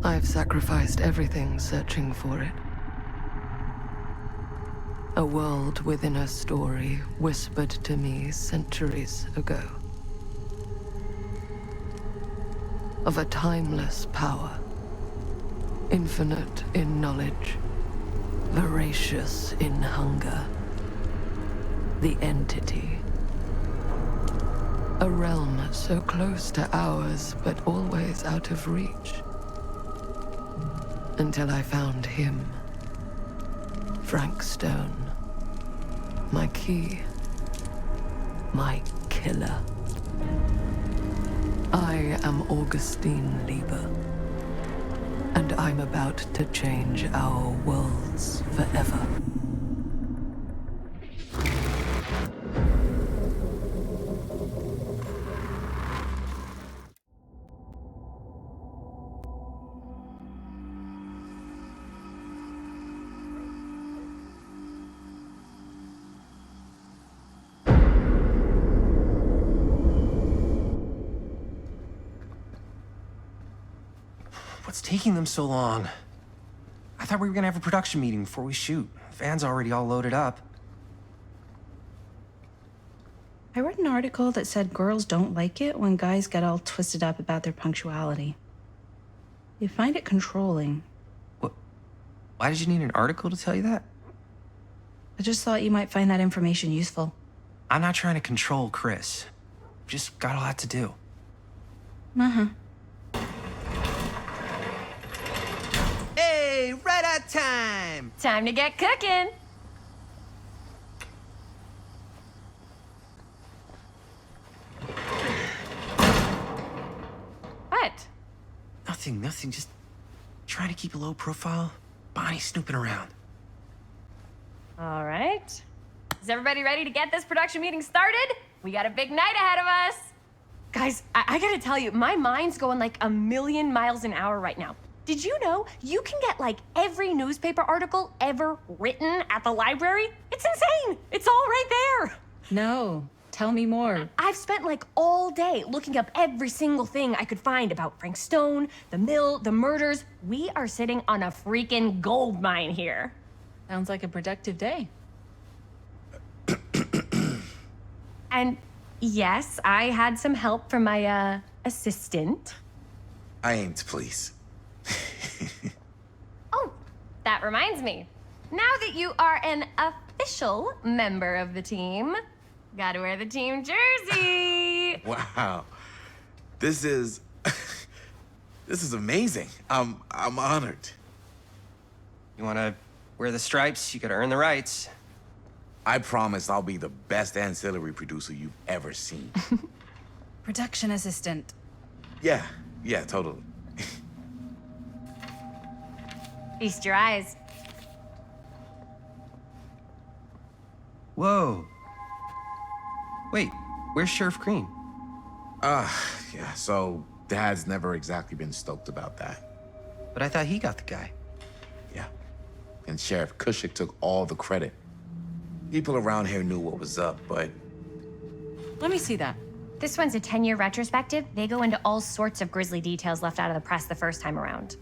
I've sacrificed everything searching for it. A world within a story whispered to me centuries ago. Of a timeless power, infinite in knowledge, voracious in hunger. The entity. A realm so close to ours, but always out of reach. Until I found him. Frank Stone. My key. My killer. I am Augustine Lieber. And I'm about to change our worlds forever. What's taking them so long? I thought we were gonna have a production meeting before we shoot. Van's already all loaded up. I read an article that said girls don't like it when guys get all twisted up about their punctuality. They find it controlling. What? Why did you need an article to tell you that? I just thought you might find that information useful. I'm not trying to control Chris. Just got a lot to do. Uh-huh. Hey, right on time! Time to get cooking. What? Nothing, just trying to keep a low profile. Bonnie snooping around. All right. Is everybody ready to get this production meeting started? We got a big night ahead of us. Guys, I gotta tell you, my mind's going like a million miles an hour right now. Did you know you can get like every newspaper article ever written at the library? It's insane. It's all right there. No, tell me more. I've spent like all day looking up every single thing I could find about Frank Stone, the mill, the murders. We are sitting on a freaking gold mine here. Sounds like a productive day. And yes, I had some help from my assistant. I aim to please. Oh, that reminds me. Now that you are an official member of the team, gotta wear the team jersey. Wow. This is this is amazing. I'm honored. You wanna wear the stripes? You gotta earn the rights. I promise I'll be the best ancillary producer you've ever seen. Production assistant. Yeah, totally. Feast your eyes. Whoa. Wait, where's Sheriff Green? Yeah, so Dad's never exactly been stoked about that. But I thought he got the guy. Yeah. And Sheriff Cushik took all the credit. People around here knew what was up, but... Let me see that. This one's a 10-year retrospective. They go into all sorts of grisly details left out of the press the first time around.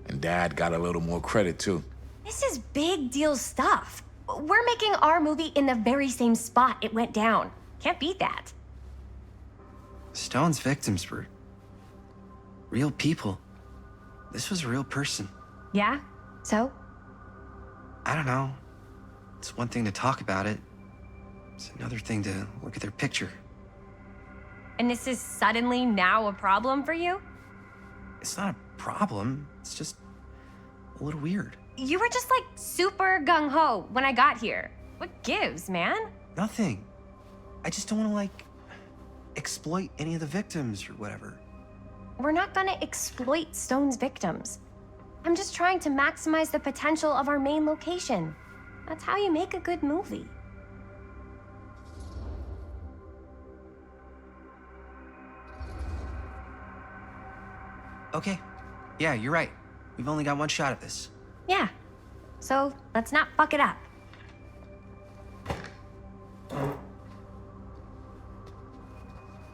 And Dad got a little more credit, too. This is big deal stuff. We're making our movie in the very same spot it went down. Can't beat that. Stone's victims were real people. This was a real person. Yeah? So? I don't know. It's one thing to talk about it. It's another thing to look at their picture. And this is suddenly now a problem for you? It's not a problem. It's just a little weird. You were just like super gung-ho when I got here. What gives, man? Nothing. I just don't want to, like, exploit any of the victims or whatever. We're not gonna exploit Stone's victims. I'm just trying to maximize the potential of our main location. That's how you make a good movie. Okay. Yeah, you're right. We've only got one shot at this. Yeah. So let's not fuck it up.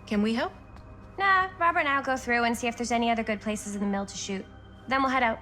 Can we help? Nah, Robert and I'll go through and see if there's any other good places in the mill to shoot. then we'll head out.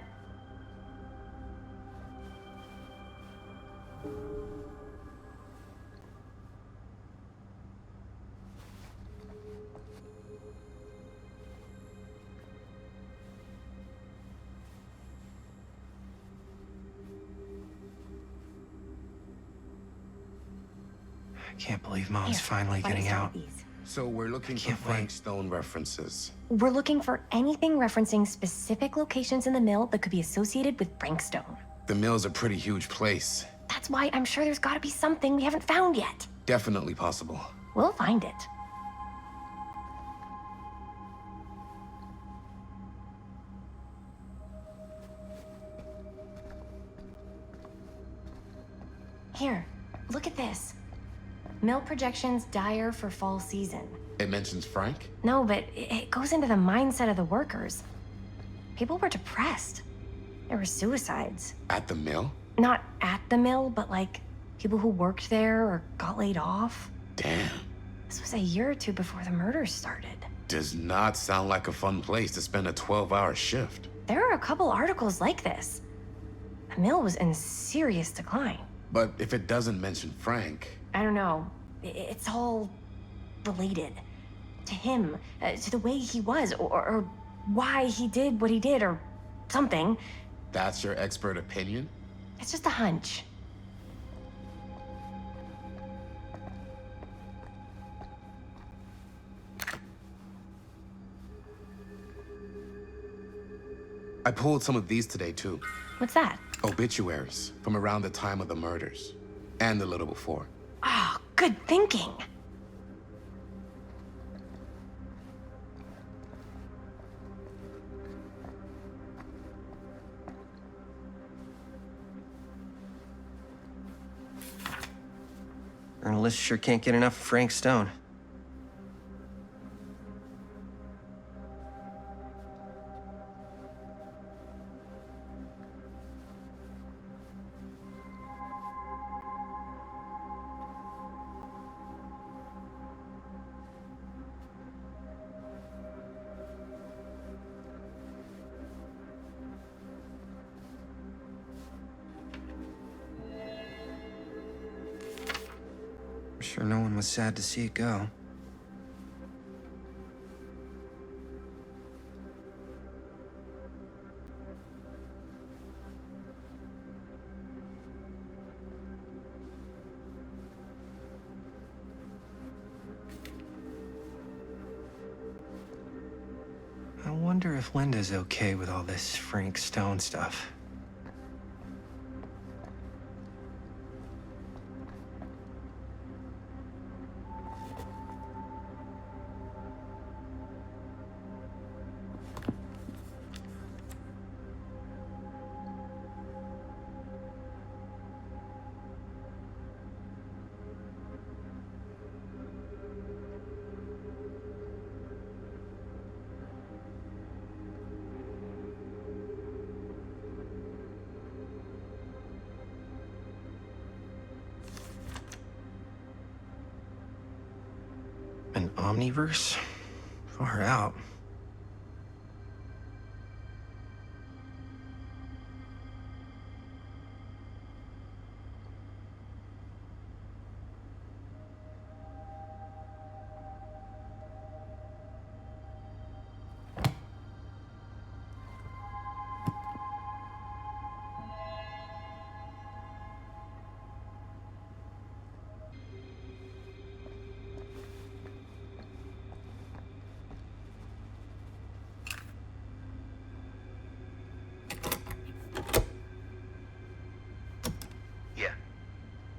I can't believe Mom's Here, finally let me getting start out. with these. So we're looking for can't Frank wait. Stone references. We're looking for anything referencing specific locations in the mill that could be associated with Frank Stone. The mill's a pretty huge place. That's why I'm sure there's gotta be something we haven't found yet. Definitely possible. We'll find it. Here, look at this. Mill projections dire for fall season. It mentions Frank? No, but it goes into the mindset of the workers. People were depressed. There were suicides. At the mill? Not at the mill, but like people who worked there or got laid off. Damn. This was a year or two before the murders started. Does not sound like a fun place to spend a 12-hour shift. There are a couple articles like this. The mill was in serious decline. But if it doesn't mention Frank, I don't know. It's all related. To him, to the way he was, or why he did what he did, or something. that's your expert opinion? It's just a hunch. I pulled some of these today, too. What's that? Obituaries from around the time of the murders. And a little before. Oh, good thinking. Journalists sure can't get enough of Frank Stone. I'm sure no one was sad to see it go. I wonder if Linda's okay with all this Frank Stone stuff. An omniverse? Far out.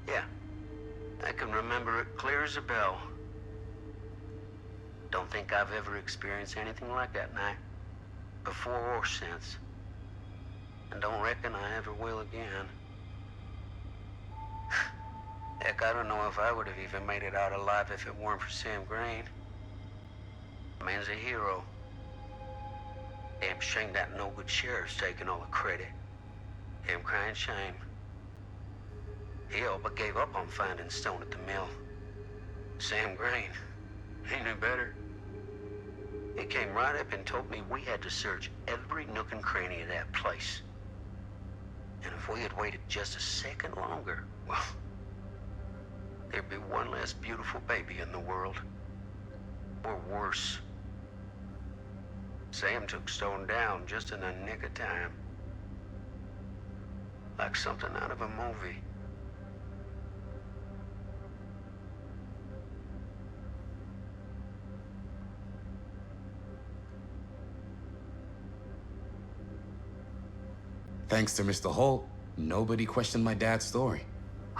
Yeah. I can remember it clear as a bell. Don't think I've ever experienced anything like that night, before or since. And don't reckon I ever will again. Heck, I don't know if I would have even made it out alive if it weren't for Sam Green. Man's a hero. Damn shame that no good sheriff's taking all the credit. Damn crying shame. He all but gave up on finding Stone at the mill. Sam Green. He knew better. He came right up and told me we had to search every nook and cranny of that place. And if we had waited just a second longer, well, there'd be one less beautiful baby in the world. Or worse. Sam took Stone down just in the nick of time. Like something out of a movie. Thanks to Mr. Holt, nobody questioned my dad's story.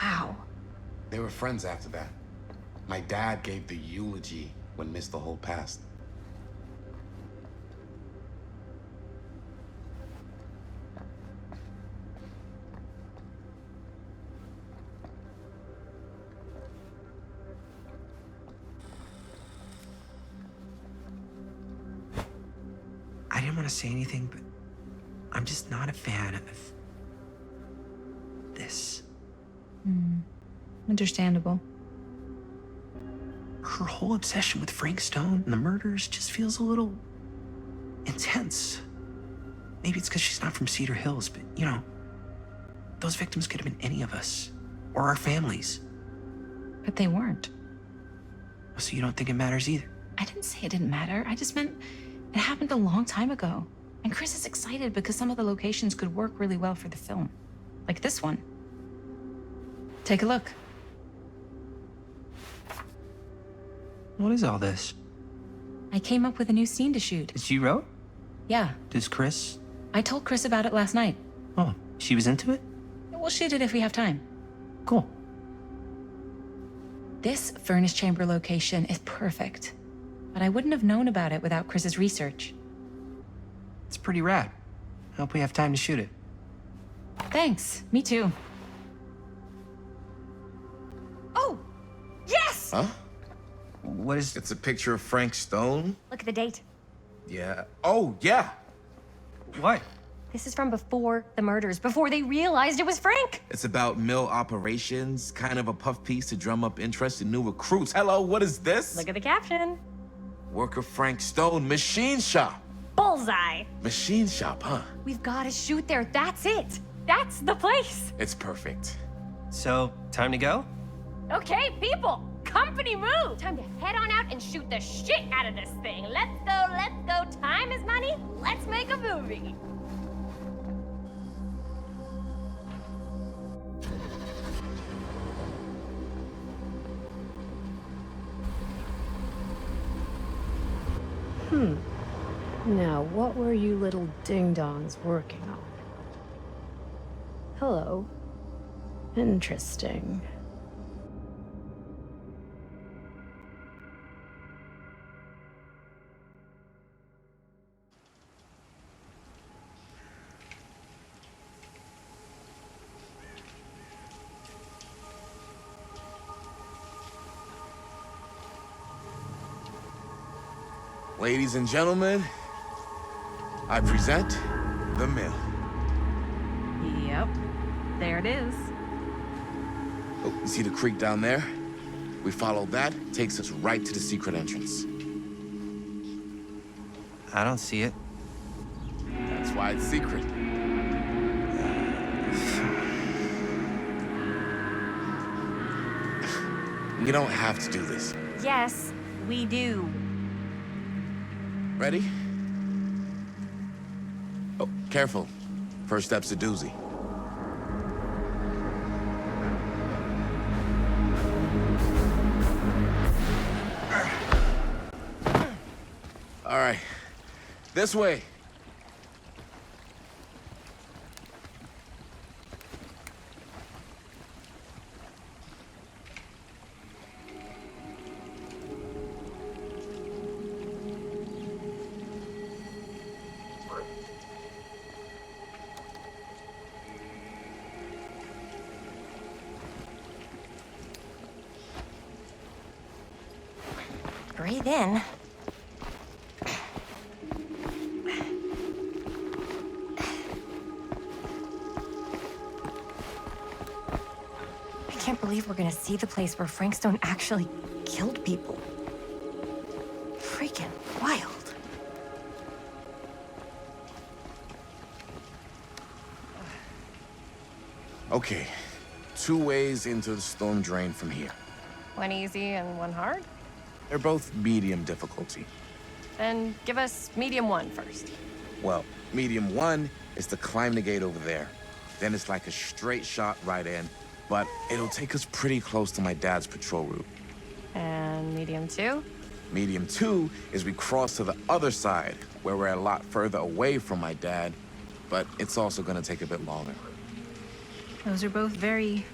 Wow. They were friends after that. My dad gave the eulogy when Mr. Holt passed. I didn't want to say anything, but I'm just not a fan of this. Understandable. Her whole obsession with Frank Stone and the murders just feels a little intense. Maybe it's because she's not from Cedar Hills, but you know, those victims could have been any of us or our families. But they weren't. So you don't think it matters either? I didn't say it didn't matter. I just meant it happened a long time ago. And Chris is excited because some of the locations could work really well for the film. Like this one. Take a look. What is all this? I came up with a new scene to shoot. That you wrote? Yeah, Does Chris? I told Chris about it last night. Oh, she was into it? We'll shoot it if we have time. Cool. This furnace chamber location is perfect. But I wouldn't have known about it without Chris's research. It's pretty rad. I hope we have time to shoot it. Thanks, me too. Oh, yes! Huh? What is... It's a picture of Frank Stone? Look at the date. Yeah. Oh, yeah. What? This is from before the murders, before they realized it was Frank. It's about mill operations, kind of a puff piece to drum up interest in new recruits. Hello, what is this? Look at the caption. Work of Frank Stone, machine shop. Bullseye. Machine shop, huh? We've got to shoot there. That's it. That's the place. It's perfect. So, time to go? Okay, people. Company move. Time to head on out and shoot the shit out of this thing. Let's go, let's go. Time is money. Let's make a movie. Now, what were you little ding-dongs working on? Hello. Interesting. Ladies and gentlemen, I present the mill. Yep, there it is. Oh, you see the creek down there? We follow that, takes us right to the secret entrance. I don't see it. That's why it's secret. You don't have to do this. Yes, we do. Ready? Oh, careful. First step's a doozy. All right, this way. Breathe in. I can't believe we're gonna see the place where Frank Stone actually killed people. Freaking wild. Okay, 2 ways into the storm drain from here. One easy and one hard? They're both medium difficulty. Then give us medium one first. Well, medium 1 is to climb the gate over there. Then it's like a straight shot right in, but it'll take us pretty close to my dad's patrol route. And medium two? Medium 2 is we cross to the other side, where we're a lot further away from my dad, but it's also gonna take a bit longer. Those are both very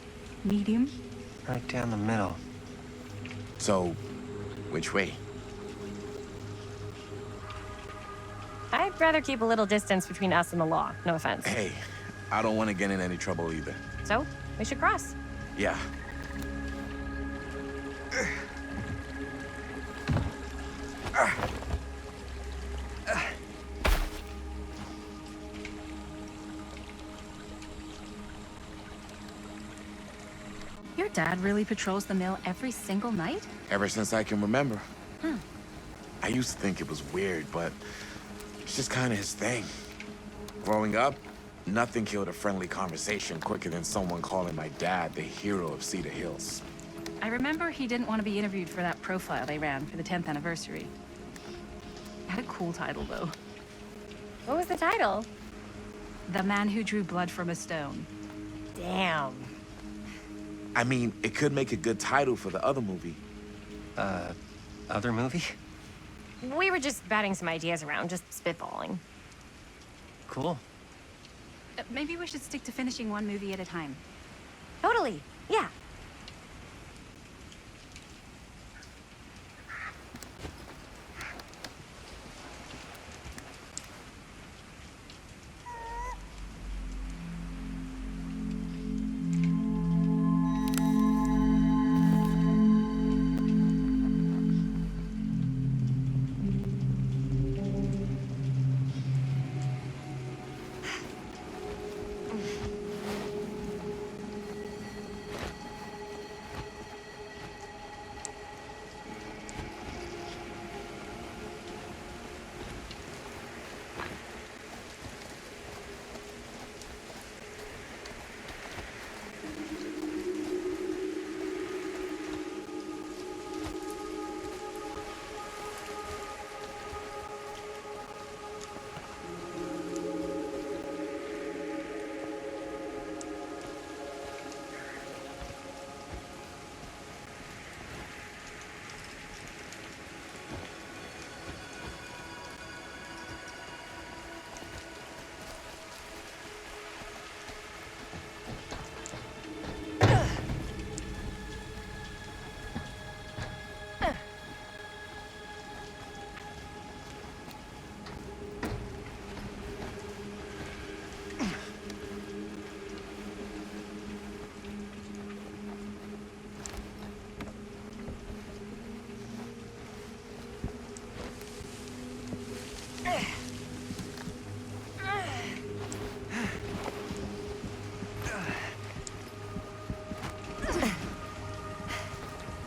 medium. Right down the middle. So, which way? I'd rather keep a little distance between us and the law. No offense. Hey, I don't want to get in any trouble either. So, we should cross. Yeah. Your dad really patrols the mill every single night? Ever since I can remember. I used to think it was weird, but it's just kind of his thing. Growing up, nothing killed a friendly conversation quicker than someone calling my dad the hero of Cedar Hills. I remember he didn't want to be interviewed for that profile they ran for the 10th anniversary. It had a cool title, though. What was the title? The Man Who Drew Blood from a Stone. Damn. I mean, it could make a good title for the other movie. Other movie? We were just batting some ideas around, just spitballing. Cool. Maybe we should stick to finishing one movie at a time. Totally. Yeah.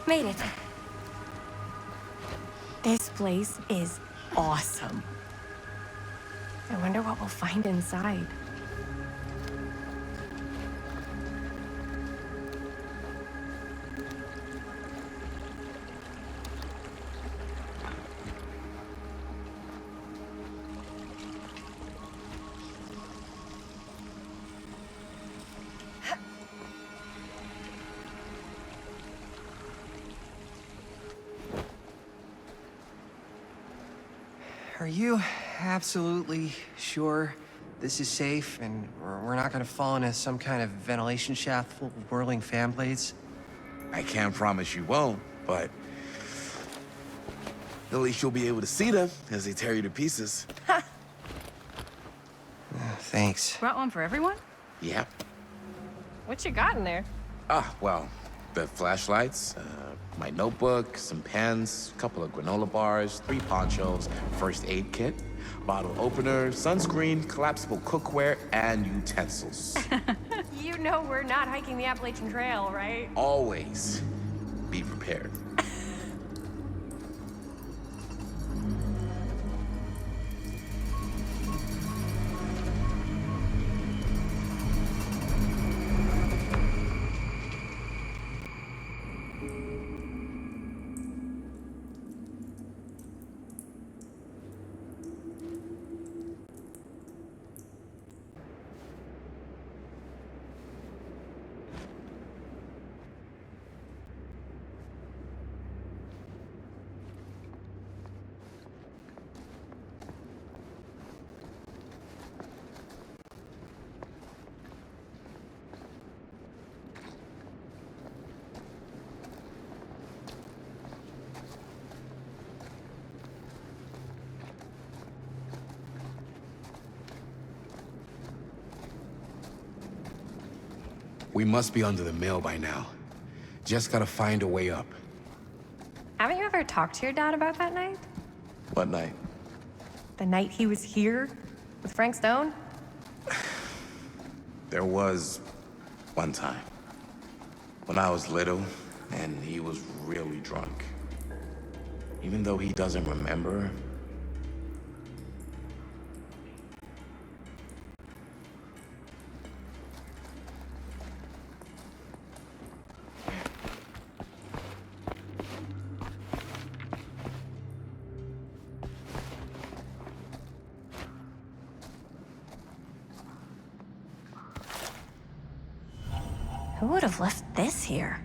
Made it. This place is awesome. I wonder what we'll find inside. Are you absolutely sure this is safe and we're not gonna fall into some kind of ventilation shaft full of whirling fan blades? I can't promise you won't, but at least you'll be able to see them as they tear you to pieces. Thanks. Brought one for everyone? Yeah. What you got in there? Well, the flashlights, my notebook, some pens, a couple of granola bars, 3 ponchos, first aid kit, bottle opener, sunscreen, collapsible cookware, and utensils. You know we're not hiking the Appalachian Trail, right? Always be prepared. We must be under the mill by now. Just gotta find a way up. Haven't you ever talked to your dad about that night? What night? The night he was here with Frank Stone? There was one time when I was little and he was really drunk. Even though he doesn't remember, Who would have left this here?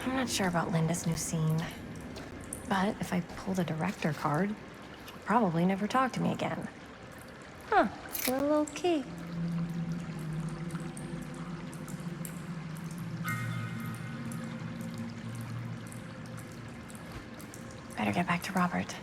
I'm not sure about Linda's new scene. But if I pull the director card, she'll probably never talk to me again. Huh, a little key. Better get back to Robert.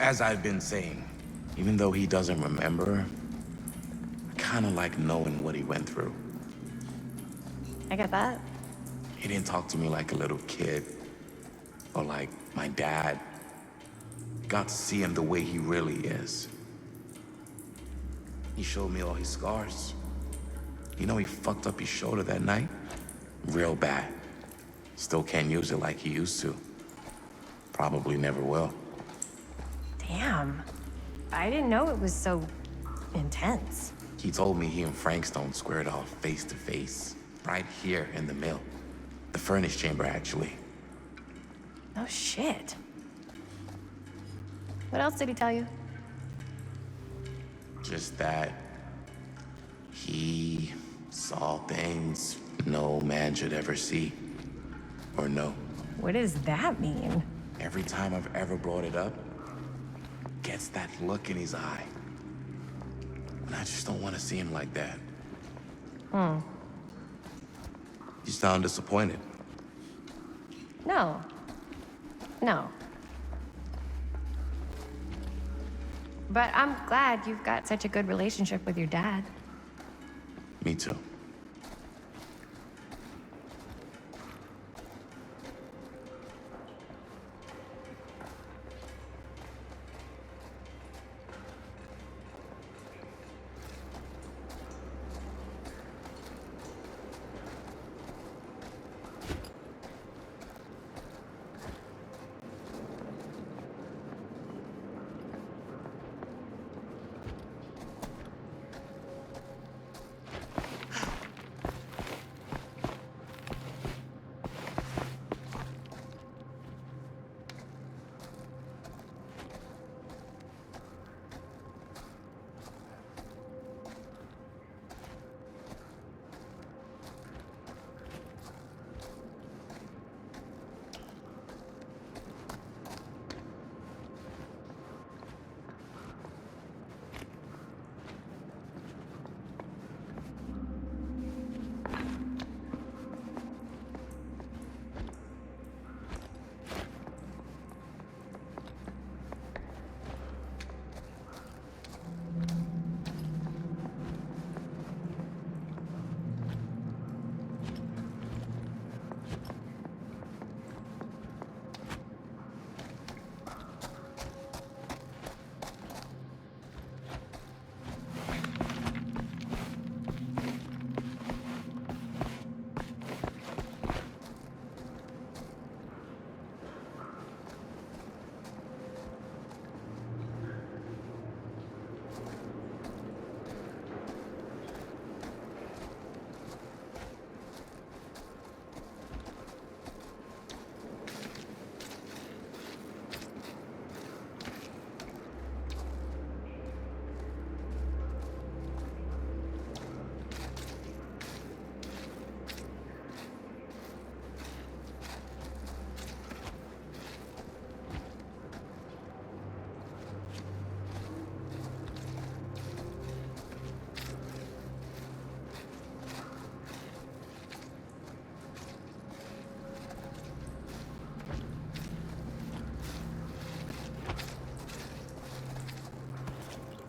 as I've been saying, even though he doesn't remember, I kind of like knowing what he went through. I get that. He didn't talk to me like a little kid or like my dad. Got to see him the way he really is. He showed me all his scars. You know, he fucked up his shoulder that night? Real bad. Still can't use it like he used to. Probably never will. Damn. I didn't know it was so intense. He told me he and Frankstone squared off face to face, right here in the mill. The furnace chamber, actually. No shit. What else did he tell you? Just that he saw things no man should ever see or know. What does that mean? Every time I've ever brought it up, gets that look in his eye. And I just don't want to see him like that. You sound disappointed. No. No. But I'm glad you've got such a good relationship with your dad. Me too.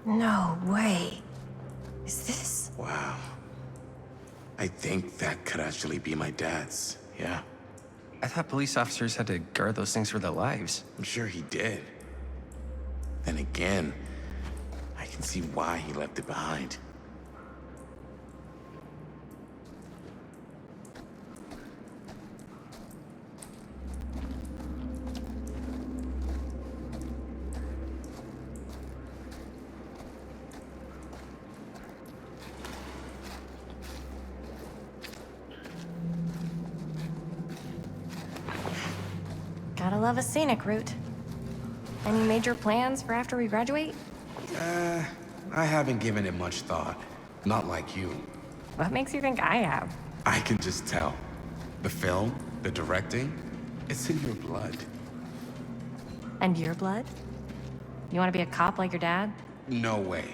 No way. Is this? Wow. I think that could actually be my dad's, yeah. I thought police officers had to guard those things for their lives. I'm sure he did. Then again, I can see why he left it behind. Gotta love a scenic route. Any major plans for after we graduate? I haven't given it much thought. Not like you. What makes you think I have? I can just tell. The film, the directing, it's in your blood. And your blood? You want to be a cop like your dad? No way.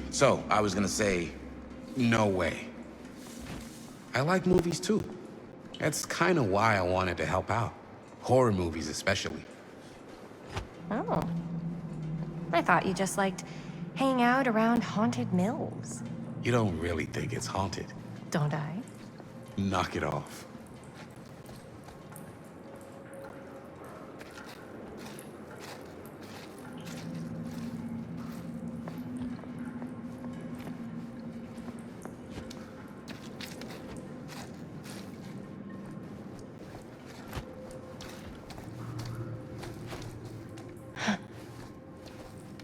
So, I was gonna say, No way. I like movies too. That's kind of why I wanted to help out. Horror movies especially. Oh. I thought you just liked hanging out around haunted mills. You don't really think it's haunted. Don't I? Knock it off.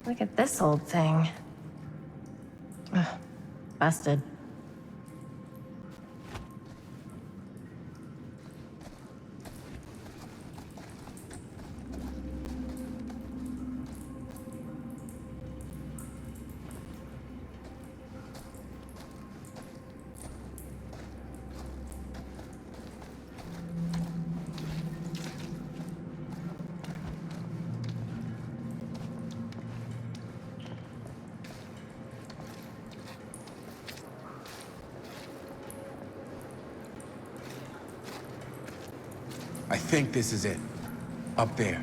Look at this old thing. Ugh, busted. I think this is it. Up there.